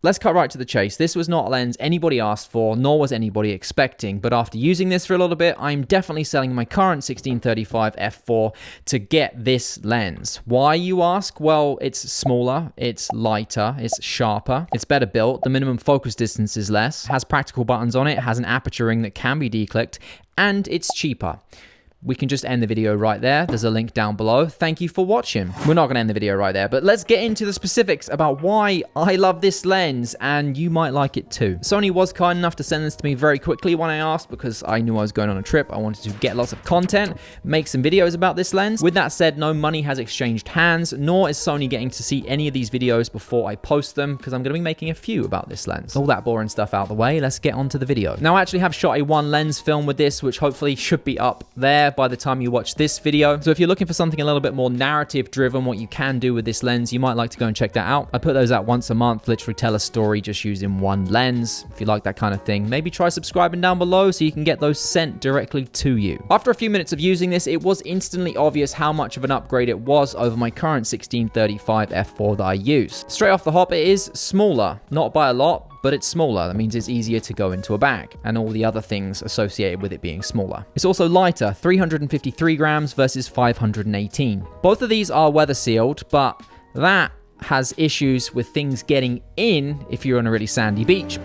Let's cut right to the chase. This was not a lens anybody asked for, nor was anybody expecting, but after using this for a little bit, I'm definitely selling my current 16-35 f4 to get this lens. Why, you ask? Well, it's smaller, it's lighter, it's sharper, it's better built, the minimum focus distance is less, has practical buttons on it, has an aperture ring that can be declicked, and it's cheaper. We can just end the video right there. There's a link down below. Thank you for watching. We're not going to end the video right there, but let's get into the specifics about why I love this lens, and you might like it too. Sony was kind enough to send this to me very quickly when I asked, because I knew I was going on a trip. I wanted to get lots of content, make some videos about this lens. With that said, no money has exchanged hands, nor is Sony getting to see any of these videos before I post them, because I'm going to be making a few about this lens. All that boring stuff out the way, let's get on to the video. Now, I actually have shot a one lens film with this, which hopefully should be up there by the time you watch this video. So if you're looking for something a little bit more narrative driven, what you can do with this lens, you might like to go and check that out. I put those out once a month, literally tell a story just using one lens. If you like that kind of thing, maybe try subscribing down below so you can get those sent directly to you. After a few minutes of using this, it was instantly obvious how much of an upgrade it was over my current 16-35 f4 that I use. Straight off the hop, it is smaller, not by a lot, but it's smaller. That means it's easier to go into a bag, and all the other things associated with it being smaller. It's also lighter, 353 grams versus 518. Both of these are weather sealed, but that has issues with things getting in if you're on a really sandy beach,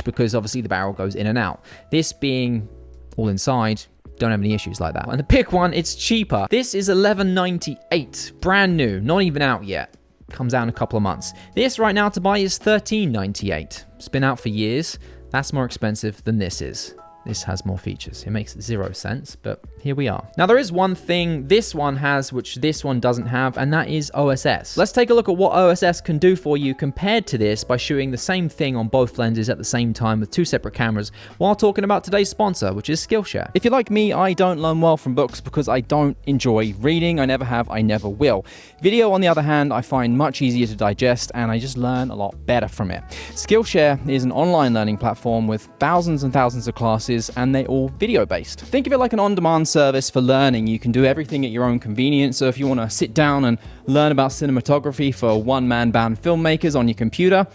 because obviously the barrel goes in and out. This being all inside, don't have any issues like that. And the pick one, it's cheaper. This is $11.98, brand new, not even out yet. Comes out in a couple of months. This right now to buy is $13.98. It's been out for years. That's more expensive than this is. This has more features. It makes 0 sense, but here we are. Now, there is one thing this one has, which this one doesn't have, and that is OSS. Let's take a look at what OSS can do for you compared to this by shooting the same thing on both lenses at the same time with two separate cameras while talking about today's sponsor, which is Skillshare. If you're like me, I don't learn well from books because I don't enjoy reading. I never have, I never will. Video, on the other hand, I find much easier to digest, and I just learn a lot better from it. Skillshare is an online learning platform with thousands and thousands of classes, and they're all video based. Think of it like an on-demand service for learning. You can do everything at your own convenience. So if you want to sit down and learn about cinematography for one-man band filmmakers on your computer,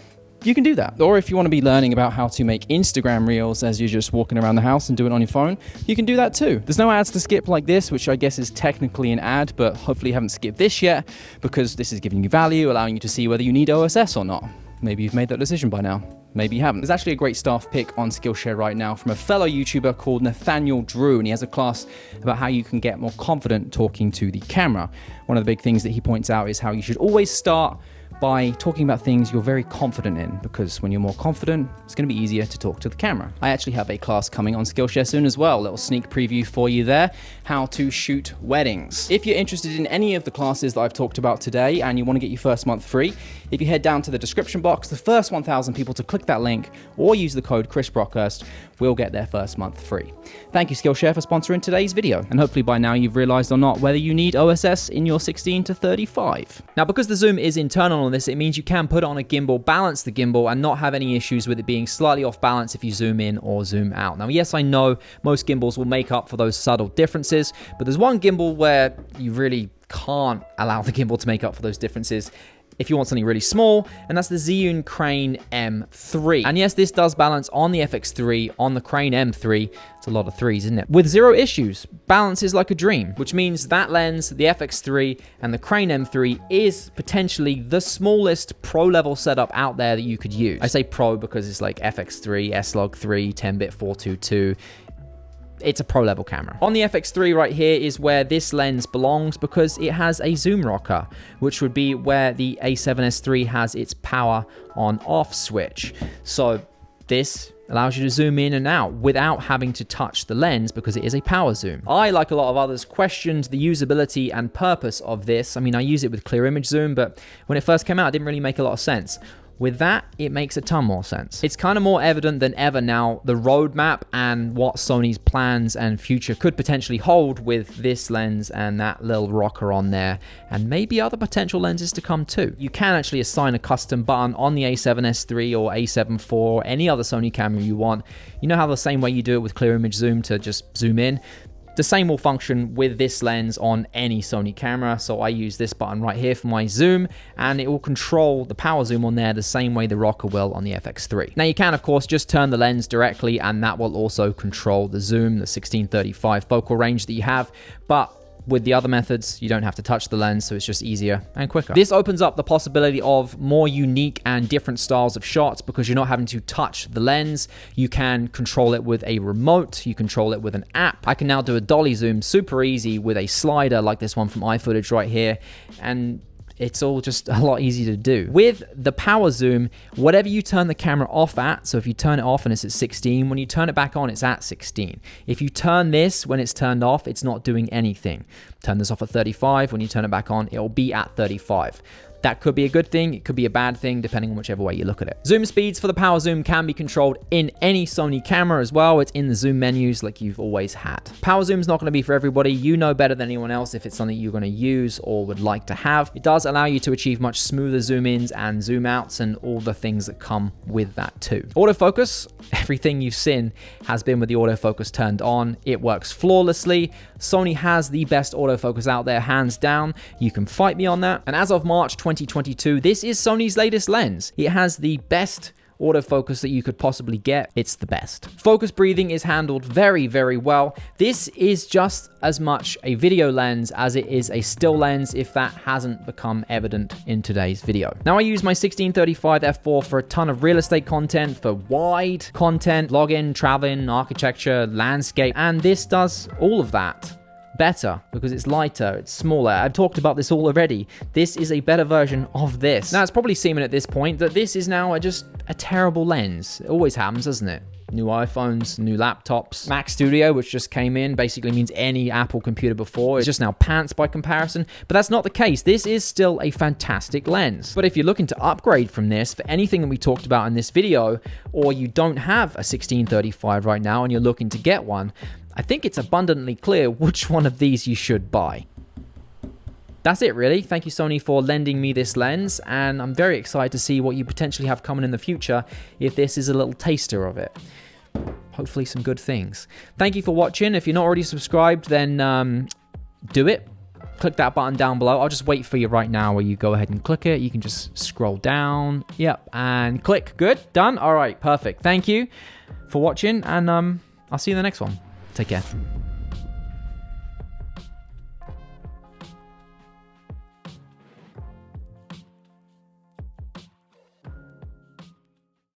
you can do that. Or if you want to be learning about how to make Instagram reels as you're just walking around the house and do it on your phone, you can do that too. There's no ads to skip like this, which I guess is technically an ad, but hopefully you haven't skipped this yet, because this is giving you value, allowing you to see whether you need OSS or not. Maybe you've made that decision by now. Maybe you haven't. There's actually a great staff pick on Skillshare right now from a fellow YouTuber called Nathaniel Drew, and he has a class about how you can get more confident talking to the camera. One of the big things that he points out is how you should always start by talking about things you're very confident in, because when you're more confident, it's going to be easier to talk to the camera. I actually have a class coming on Skillshare soon as well. A little sneak preview for you there, how to shoot weddings. If you're interested in any of the classes that I've talked about today and you want to get your first month free, if you head down to the description box, the first 1,000 people to click that link or use the code Chris Brockhurst will get their first month free. Thank you, Skillshare, for sponsoring today's video. And hopefully by now you've realized or not whether you need OSS in your 16-35. Now, because the zoom is internal on this, it means you can put it on a gimbal, balance the gimbal, and not have any issues with it being slightly off balance if you zoom in or zoom out. Now, yes, I know most gimbals will make up for those subtle differences, but there's one gimbal where you really can't allow the gimbal to make up for those differences if you want something really small, and that's the Zhiyun Crane M3. And yes, this does balance on the FX3, on the Crane M3. It's a lot of threes, isn't it? With 0 issues. Balance is like a dream, which means that lens, the FX3, and the Crane M3 is potentially the smallest pro-level setup out there that you could use. I say pro because it's like FX3, S-Log 3, 10-bit 422. It's a pro level camera. On the FX3 right here is where this lens belongs, because it has a zoom rocker, which would be where the A7S III has its power on off switch. So this allows you to zoom in and out without having to touch the lens, because it is a power zoom. I, like a lot of others, questioned the usability and purpose of this. I mean, I use it with clear image zoom, but when it first came out, it didn't really make a lot of sense. With that, it makes a ton more sense. It's kind of more evident than ever now, the roadmap and what Sony's plans and future could potentially hold with this lens and that little rocker on there, and maybe other potential lenses to come too. You can actually assign a custom button on the A7S III or A7 IV or any other Sony camera you want. You know how the same way you do it with clear image zoom to just zoom in? The same will function with this lens on any Sony camera. So I use this button right here for my zoom, and it will control the power zoom on there the same way the rocker will on the FX3. Now you can, of course, just turn the lens directly, and that will also control the zoom, the 1635 focal range that you have. But with the other methods, you don't have to touch the lens, so it's just easier and quicker. This opens up the possibility of more unique and different styles of shots because you're not having to touch the lens. You can control it with a remote, you control it with an app. I can now do a dolly zoom super easy with a slider like this one from iFootage right here, and it's all just a lot easier to do. With the power zoom, whatever you turn the camera off at, so if you turn it off and it's at 16, when you turn it back on, it's at 16. If you turn this when it's turned off, it's not doing anything. Turn this off at 35, when you turn it back on, it'll be at 35. That could be a good thing, it could be a bad thing, depending on whichever way you look at it. Zoom speeds for the power zoom can be controlled in any Sony camera as well. It's in the zoom menus like you've always had. Power zoom's not gonna be for everybody. You know better than anyone else if it's something you're gonna use or would like to have. It does allow you to achieve much smoother zoom ins and zoom outs and all the things that come with that too. Autofocus, everything you've seen has been with the autofocus turned on. It works flawlessly. Sony has the best autofocus out there, hands down. You can fight me on that. And as of March 2022, this is Sony's latest lens. It has the best autofocus that you could possibly get. It's the best. Focus breathing is handled very, very well. This is just as much a video lens as it is a still lens, if that hasn't become evident in today's video. Now I use my 1635 f4 for a ton of real estate content, for wide content, login, traveling, architecture, landscape, and this does all of that better because it's lighter, it's smaller. I've talked about this all already. This is a better version of this. Now it's probably seeming at this point that this is now just a terrible lens. It always happens, doesn't it? New iPhones, new laptops. Mac Studio, which just came in, basically means any Apple computer before. It's just now pants by comparison, but that's not the case. This is still a fantastic lens. But if you're looking to upgrade from this for anything that we talked about in this video, or you don't have a 1635 right now and you're looking to get one, I think it's abundantly clear which one of these you should buy. That's it really. Thank you Sony for lending me this lens, and I'm very excited to see what you potentially have coming in the future if this is a little taster of it. Hopefully some good things. Thank you for watching. If you're not already subscribed, then do it. Click that button down below. I'll just wait for you right now where you go ahead and click it. You can just scroll down. Yep, and click. Good. Done. All right, perfect. Thank you for watching, and I'll see you in the next one. Take care.